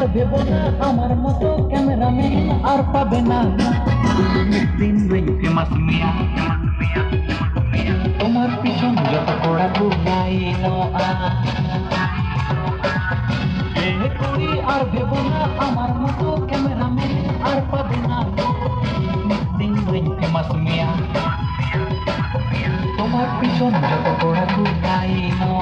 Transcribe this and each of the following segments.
আর ভেবো না আমার মতো ক্যামেরাম্যান আর পাবে না। একদিন ওই ফেমাস মিয়া তোমার পিছন যত কড়া ঘুরাইলো এ করি আর ভেবো না আমার মতো ক্যামেরাম্যান আর পাবে না। একদিন ওই ফেমাস মিয়া তোমার পিছন যত কড়া ঘুরাইলো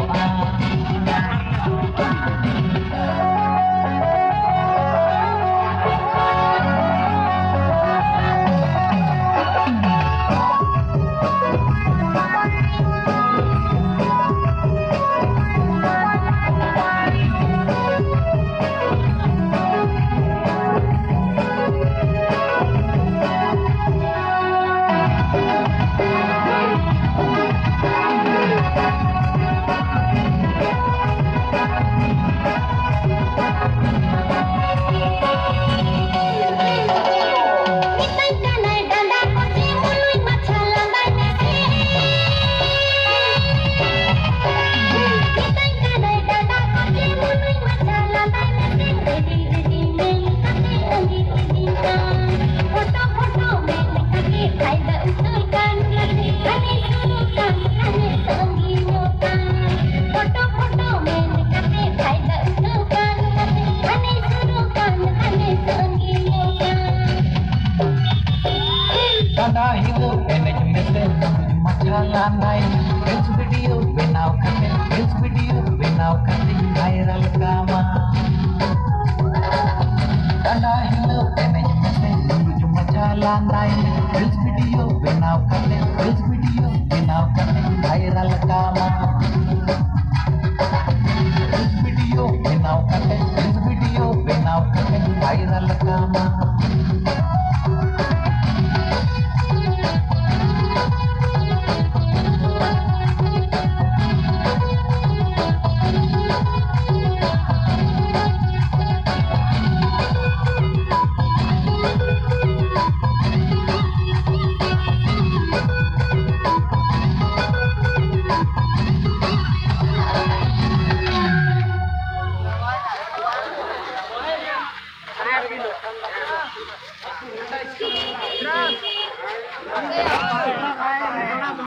दादा हिलो एनएच में से मचाला नाई रिल्स वीडियो बनाओ करते वायरल कामा। दादा हिलो एनएच में से मचाला नाई रिल्स वीडियो बनाओ करते वायरल कामा। रिल्स वीडियो बनाओ करते वायरल कामा।